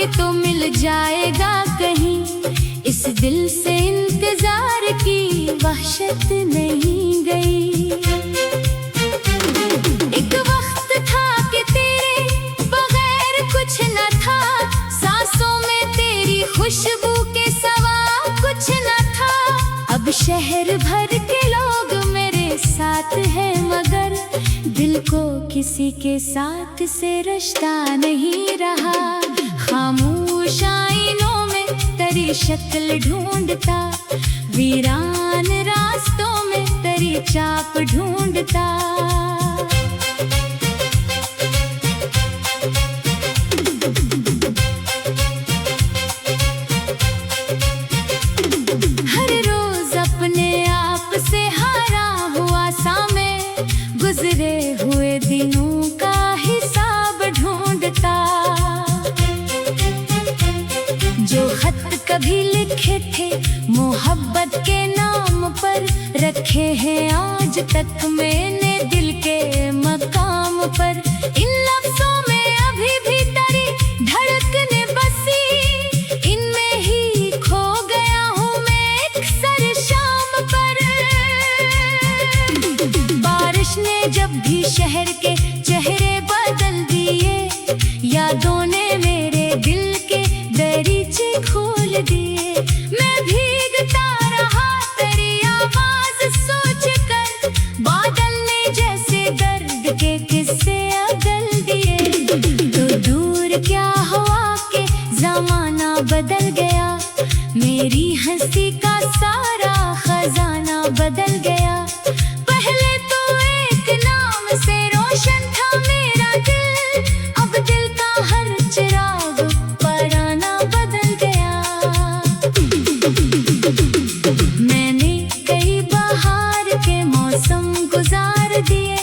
भी तो मिल जाएगा कहीं। इस दिल से इंतजार की वहशत नहीं गई। एक वक्त था कि तेरे बगैर कुछ न था, सांसों में तेरी खुशबू के सिवा कुछ न था। अब शहर भर के लोग मेरे साथ है, मगर दिल को किसी के साथ से रिश्ता नहीं रहा। खामोश आईनों में तेरी शक्ल ढूंढता, वीरान रास्तों में तेरी चाप ढूंढता। हर रोज अपने आप से हारा हुआ सा मैं गुजरे हुए दिनों का हिसाब ढूंढता। जो खत कभी लिखे थे मोहब्बत के नाम पर, रखे हैं आज तक मैंने दिल के मकाम पर। इन लफ्जों में अभी भी तेरी धड़कने बसी, इनमें ही खो गया हूँ मैं अक्सर शाम पर। बारिश ने जब भी शहर के चेहरे बदल दिए, यादों ने मेरे दिल के दरीचे खोल दिए। मैं भीगता रहा तेरी आवाज सोच कर, बादल ने जैसे दर्द के किस्से अगल दिए। तो दूर क्या हुआ कि जमाना बदल गया, मेरी हंसी का सारा खजाना बदल गया। पहले तो एक नाम से रोशन था मेरा दिल, अब दिल का हर चिराग पराना बदल गया। मैंने कई बहार के मौसम गुजार दिए,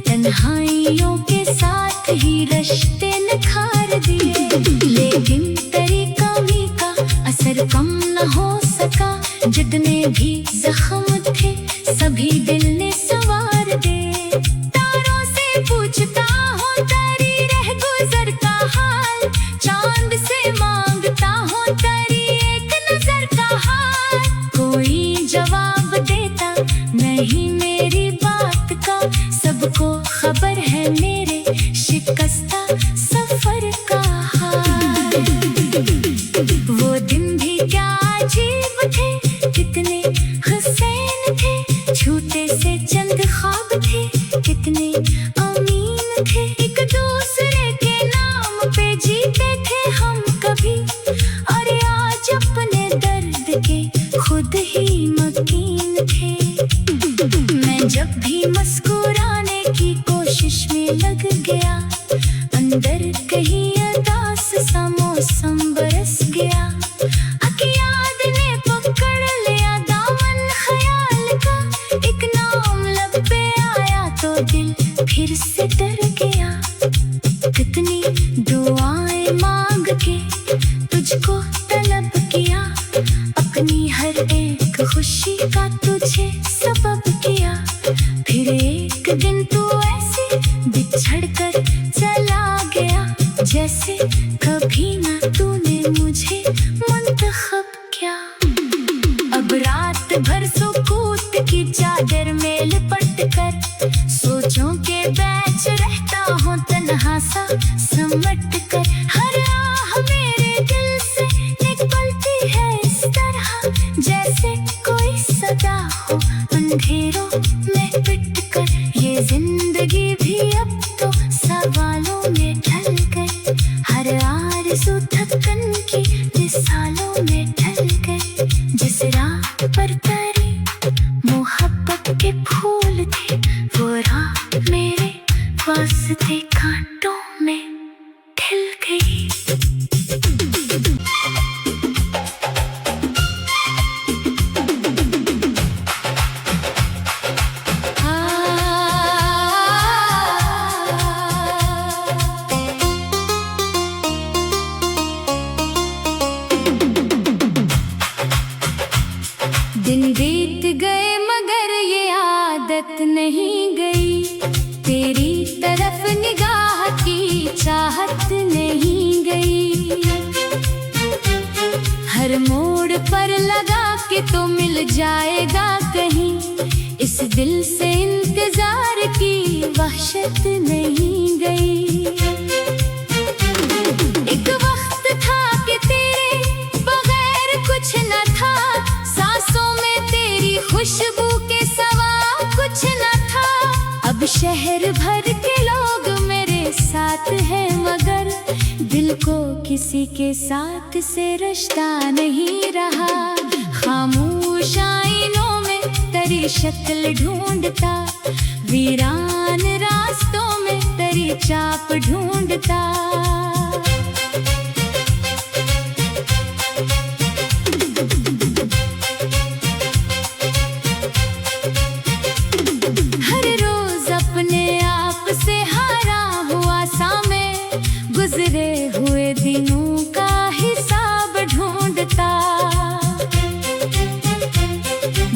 तन्हाइयों के साथ ही रिश्ते निखार दिए। लेकिन तेरी कमी का असर कम न हो सका, जितने भी जख्म थे सभी दिल ने संवार दे। तारों से पूछता हूँ तेरी रह गुजर का हाल, चांद से मांगता हूँ तेरी एक नजर का हाल। कोई जवाब देता नहीं मेरी बात का, सबको खबर है मेरे शिकस्ता सफर का हाल। वो दिन भी क्या अजीब थे, कितने हुसैन थे, झूठे से चंद ख्वाब थे, कितने अमीन थे। एक दूसरे के नाम पे जीते थे हम कभी, और आज अपने दर्द के खुद ही मकीन थे। मैं जब भी मुस्कुराने की कोशिश में लग गया, अंदर कहीं उदास सा मौसम बरस गया। याद ने पकड़ लिया दामन ख्याल का, एक नाम लब पे आया तो दिल फिर से डर गया। कितनी दुआएं मांग के तुझको तलब किया, अपनी हर एक खुशी का तुझे सबब किया। फिर एक दिन तू ऐसे बिछड़ कर चला गया, जैसे कभी ना तूने मुझे मुंतखब किया। अब रात भर सुकूत की चादर में लिपट कर, सोचों के बैच रहता हूँ तन्हा सा समट कर। हर आह मेरे दिल से निकलती है इस तरह, जैसे कोई सदा हो अंधेरों में पिट कर। ये जिंदगी भी अब तो सवालों में ढल गई, हर आरज़ू थकन की मिसालों में ढल गई। जिस रात पर तेरी मोहब्बत के फूल थे, वो रात मेरे वास्ते कांटों में खिल गई। के तो मिल जाएगा कहीं। इस दिल से इंतजार की वहशत नहीं गई। एक वक्त था कि तेरे बगैर कुछ न था, सांसों में तेरी खुशबू के सिवा कुछ न था। अब शहर भर के लोग मेरे साथ हैं, मगर दिल को किसी के साथ से रिश्ता नहीं रहा। खामोश आईनों में तेरी शक्ल ढूंढता, वीरान रास्तों में तेरी चाप ढूंढता। हर रोज अपने आप से हारा हुआ सा मैं, गुजरे हुए दिनों का हिसाब ढूंढता।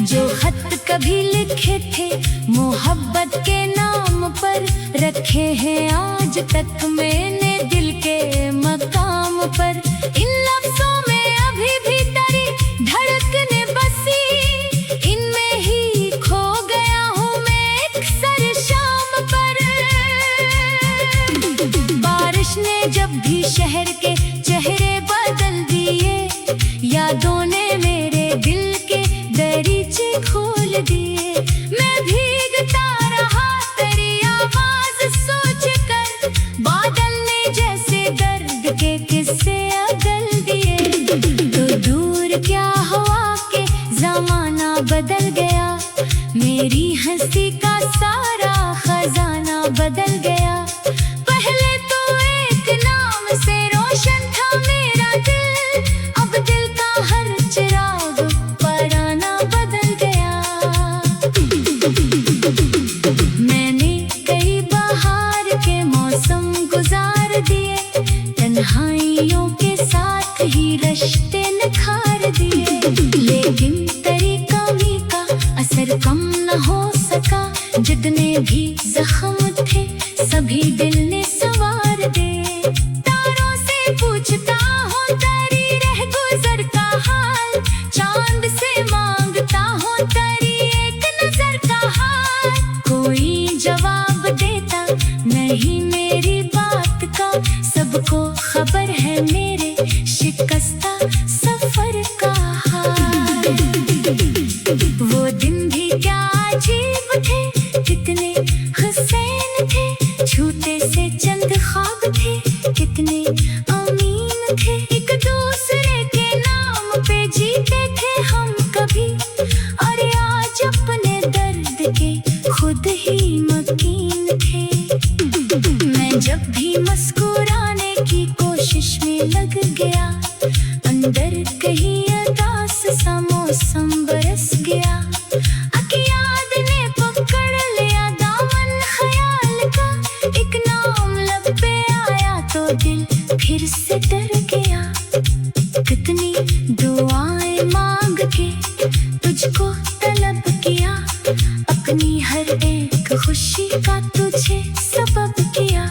जो खत कभी लिखे थे मोहब्बत के नाम पर, रखे हैं आज तक मैंने दिल के मकाम पर। इन लफ्जों में अभी भी तेरी धड़कने बसी, इनमें ही खो गया हूँ मैं अक्सर शाम पर। बारिश ने जब भी शहर के चेहरे बदल दिए, यादों ने मेरे दिल के दरीचे खोल दिए। मैं भीगता रहा तेरी आवाज सोच कर, बादल ने जैसे दर्द के किस्से अगल दिए। तो दूर क्या हुआ कि जमाना बदल गया, मेरी हंसी का सारा खजाना बदल गया। पहले तो एक नाम से रोशन था मेरा दिल, अब दिल का हर चिराग पराना बदल गया। मैंने कई बहार के मौसम गुजार दिए, तन्हाइयों के साथ ही रिश्ते निखार दिए। लेकिन तेरी कमी का असर कम न हो सका, जितने भी जख्म थे सभी दिल ने संवार दे। तारों से पूछता हूँ तेरी रह गुजर का हाल, चांद से मांगता हूँ तेरी एक नजर का हाल। कोई जवाब देता नहीं मेरी बात का, सबको खबर है मेरे शिकस्ता सफर का हाल। वो दिन भी क्या अजीब थे, कितने हुसैन थे, झूठे से चंद ख्वाब थे, कितने अमीन थे। एक दूसरे के नाम पे जीते थे हम कभी, और आज अपने दर्द के खुद ही मकीन थे। मैं जब भी मुस्कुराने की कोशिश में लग गया, अंदर कहीं उदास सा मौसम बरस गया। याद ने पकड़ लिया दामन ख्याल का, एक नाम लब पे आया तो दिल फिर से डर गया। कितनी दुआएं मांग के तुझको तलब किया, अपनी हर एक खुशी का तुझे सबब किया।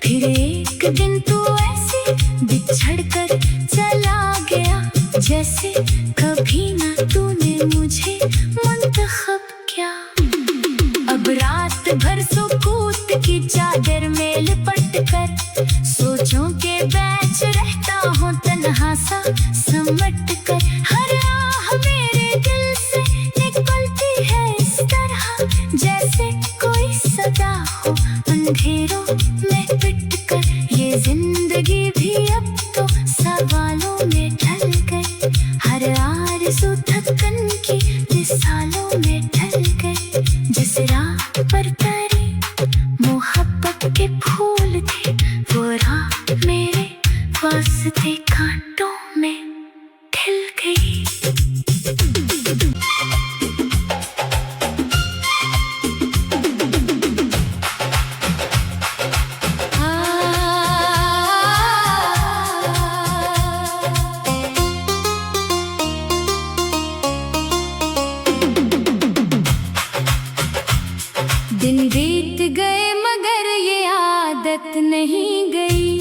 फिर एक दिन तू ऐसे बिछड़ कर चला गया, जैसे कभी ना तूने मुझे मुंतखब किया। अब रात भर सुकूत की चादर में लिपट कर, सोचों के बैच रहता हूँ तन्हा सा समट कर। हर आह मेरे दिल से निकलती है इस तरह, जैसे कोई सदा हो अंधेरों में पिट कर। ये जिंदगी भी अब तो सवालों में ढल गई, हर आरज़ू थकन की मिसालों में ढल गई। जिस राह पर तेरे मोहब्बत के फूल थे, वो राह मेरे वास्ते कांटों में खिल गई। दिन बीत गए मगर ये आदत नहीं गई,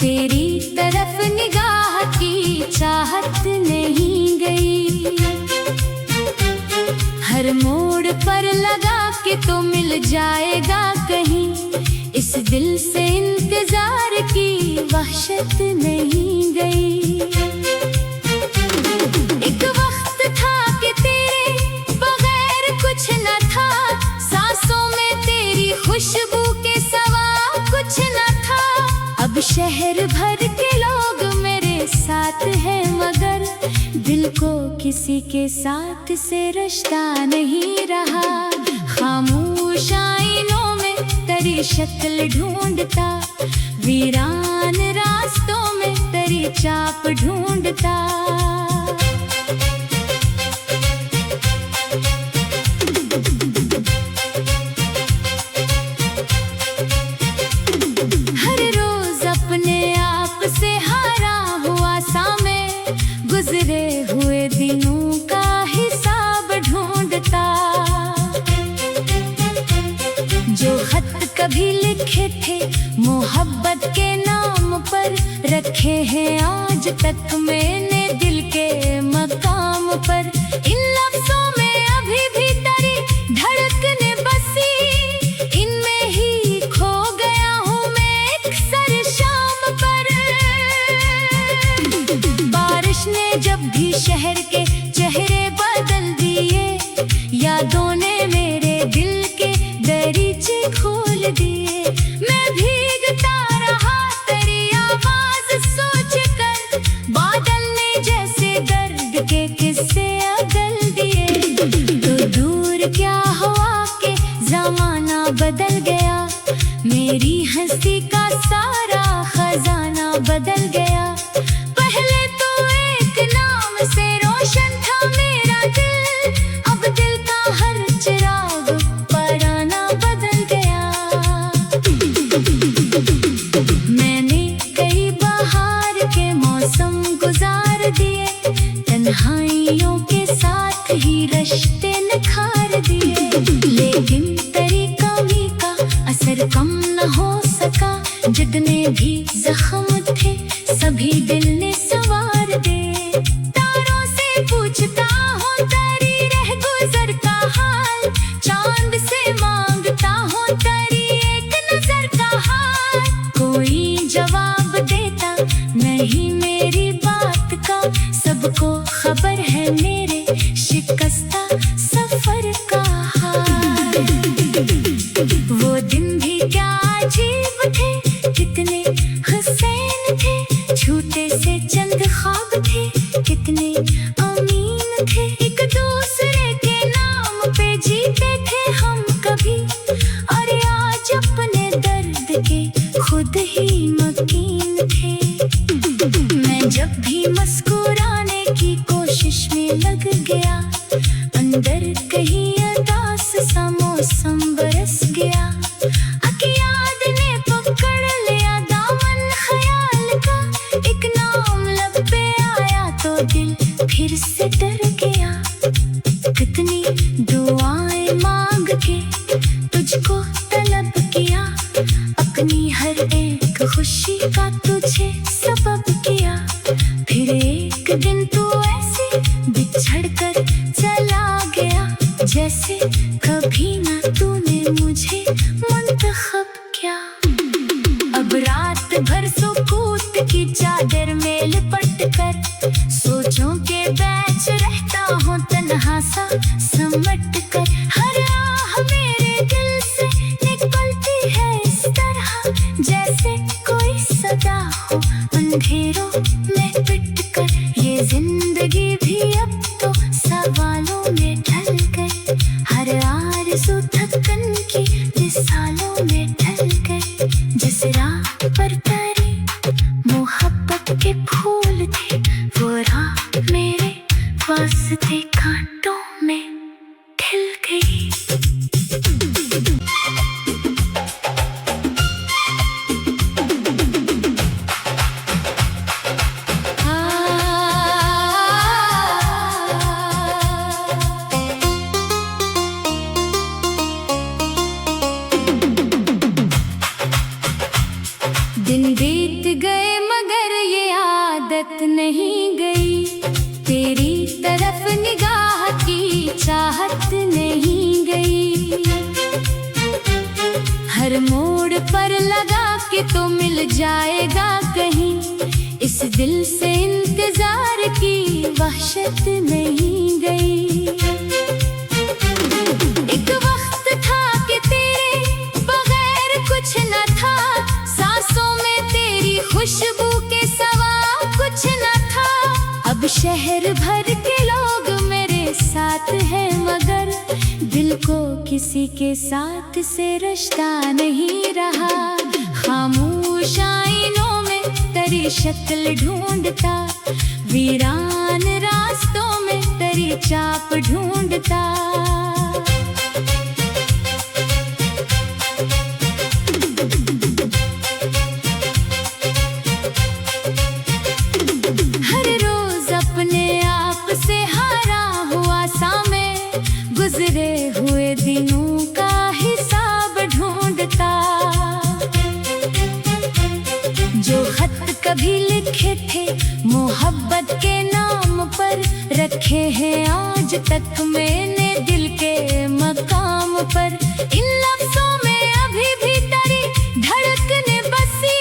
तेरी तरफ निगाह की चाहत नहीं गई। हर मोड़ पर लगा के तो मिल जाएगा कहीं। इस दिल से इंतजार की वहशत नहीं गई। एक वक्त था कि तेरे बगैर कुछ न था, सांसों में तेरी खुशबू के सिवा कुछ न था। अब शहर भर के लोग मेरे साथ हैं, मगर दिल को किसी के साथ से रिश्ता नहीं रहा। खामोश आईनों में तेरी शक्ल ढूंढता, वीरान रास्तों में तेरी चाप ढूंढता। हर रोज अपने आप से हारा हुआ सा मैं गुजरे हुए दिनों का हिसाब ढूंढता। जो खत कभी लिखे थे मोहब्बत के नाम पर, रखे हैं आज तक मैंने दिल के मकाम पर। इन लफ्जों में अभी भी तेरी धड़कने बसी, इनमें ही खो गया हूँ मैं एक सर शाम पर। बारिश ने जब भी शहर के चेहरे बदल दिए, यादों ने मेरे दिल के दरीचे खोल दिए। मैं भीगता रहा तेरी आवाज सोच कर, बादल ने जैसे दर्द के किस्से अगल दिए। तो दूर क्या हुआ कि जमाना बदल गया, मेरी हंसी का सारा खजाना बदल गया। पहले तो एक नाम से रोशन था मेरा दिल, अब दिल का हर चिराग पराना बदल गया। मैंने कई बहार के मौसम गुजार दिए, तन्हाइयों के साथ ही रिश्ते निखार दिए। लेकिन तेरी कमी का असर कम न हो सका, जितने भी जख्म थे सभी दिल ने संवार दे। तारों से पूछता हूँ तेरी रह गुजर का हाल, चांद से मांगता हूँ तेरी एक नजर का हाल। कोई जवाब देता नहीं मेरी बात का, सबको खबर है मेरे शिकस्ता सफर का हाल। वो दिन भी क्या अजीब थे, कितने हुसैन थे, झूठे से चंद ख्वाब थे, कितने अमीन थे। एक दूसरे के नाम पे जीते थे हम कभी, और आज अपने दर्द के खुद ही मकीन थे। मैं जब भी मुस्कुराने की कोशिश में लग गया, अंदर कहीं उदास सा मौसम बरस गया। याद ने पकड़ लिया दामन ख्याल का, एक नाम लब पे आया तो दिल फिर से डर गया। कितनी दुआएं मांग के तुझको तलब किया, अपनी हर एक खुशी का तुझे सबब किया। फिर एक दिन तू ऐसे बिछड़ कर चला गया, जैसे कभी ना तूने मुझे मुंतखब किया। अब रात भर सुकूत की चादर में लिपट कर, सोचों के बैच रहता हूँ तन्हा सा समट कर। हर आह मेरे दिल से निकलती है इस तरह, जैसे कोई सदा हो अंधेरों में पिट कर। ये जिंदगी भी अब तो सवालों में ढल गई, हर आरज़ू थकन की मिसालों में ढल गई। जिस राह पर तेरी मोहब्बत के फूल थे, वो राह मेरे वास्ते कांटों में खिल गई। दिन बीत गए मगर ये आदत नहीं गई, तेरी तरफ निगाह की चाहत नहीं। हर मोड़ पर लगा के तो मिल जाएगा कहीं, इस दिल से इंतजार की वहशत नहीं गई। एक वक्त था कि तेरे बगैर कुछ न था, सांसों में तेरी खुशबू के सिवा कुछ न था। अब शहर भर के लोग मेरे साथ हैं, मगर दिल को किसी के साथ से रिश्ता नहीं रहा। खामोश आईनों में तेरी शक्ल ढूंढता, वीरान रास्तों में तेरी चाप ढूंढता। हर रोज अपने आप से हारा हुआ सा मैं गुजरे हुए दिनों का हिसाब ढूंढता। जो खत कभी लिखे थे मोहब्बत के नाम पर, रखे हैं आज तक मैंने दिल के मकाम पर। इन लफ्जों में अभी भी तेरी धड़कने बसी,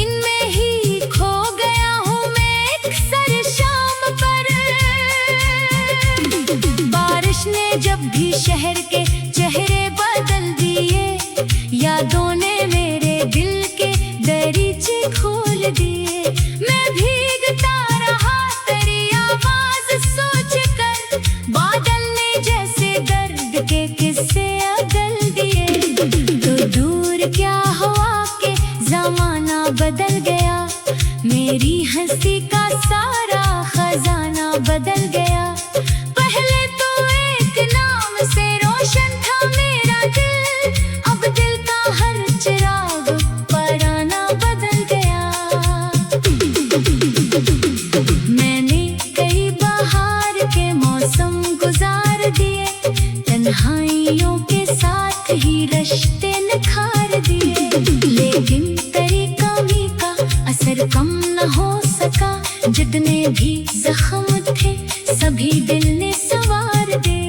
इनमें ही खो गया हूँ मैं एक सर शाम पर। बारिश ने जब भी शहर के चेहरे बदल दिए, यादों ने मेरे दिल के दरीचे खोल दिए। मैं भीगता रहा तेरी आवाज सोच कर, बादल ने जैसे दर्द के किस्से अगल दिए। तो दूर क्या हुआ कि जमाना बदल गया, मेरी हंसी का सारा खजाना बदल गया। पहले तो एक नाम से रोशन था मेरा दिल, अब दिल का हर चिराग पराना बदल गया। मैंने कई बहार के मौसम गुजार दिए, तन्हाइयों के साथ ही रिश्ते निखार दिए। लेकिन तेरी कमी का असर कम न हो सका, जितने भी जख्म थे सभी दिल ने संवार दे।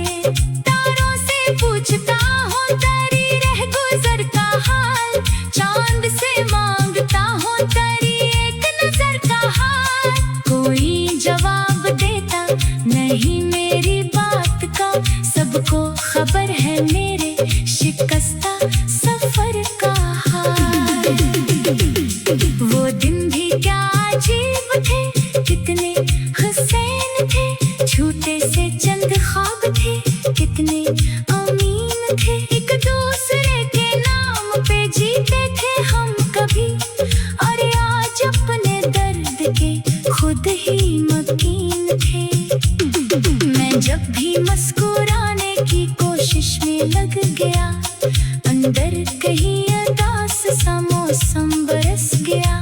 तारों से पूछता हूँ तेरी रह गुजर का हाल, चांद से मांगता हूँ तेरी एक नजर का हाल। कोई जवाब देता नहीं मेरी बात का, सबको खबर है मेरे शिकस्ता सफर का हाल। वो दिन भी क्या अजीब थे, कितने हुसैन थे, झूठे से चंद ख्वाब थे, कितने अमीन थे। एक दूसरे के नाम पे जीते थे हम कभी, और आज अपने दर्द के खुद ही मकीन थे। मैं जब भी मुस्कुराने की कोशिश में लग गया, अंदर कहीं उदास सा मौसम बरस गया।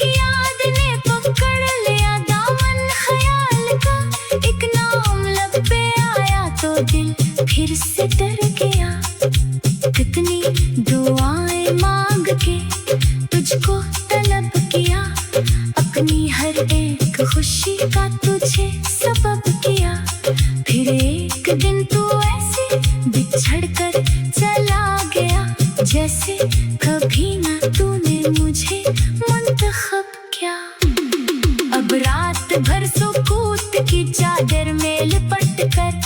याद ने पकड़ लिया दामन ख्याल का, एक नाम लब पे आया तो दिल फिर से डर गया। कितनी दुआएं मांग के तुझको तलब किया, अपनी हर एक खुशी का तुझे सबब किया। फिर एक दिन तू ऐसे बिछड़ कर चला गया, जैसे कभी ना तूने मुझे मुंतखब किया। अब रात भर सुकूत की चादर में लिपट कर,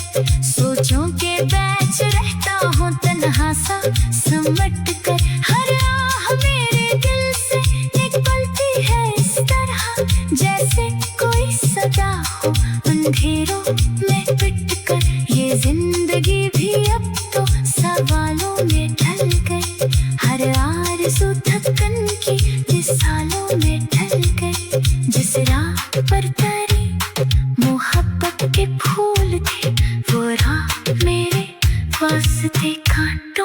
सोचों के बैच रहता हूँ तन्हा सा समट कर। हर आह मेरे दिल से निकलती है इस तरह, जैसे कोई सदा हो अंधेरों में पिट कर। ये जिंदगी भी अब तो सवालों में ढल गई, हर आरज़ू थकन की मिसालों में ढल गई। जिस राह पर तेरी मोहब्बत के फूल थे, वो राह मेरे वास्ते काट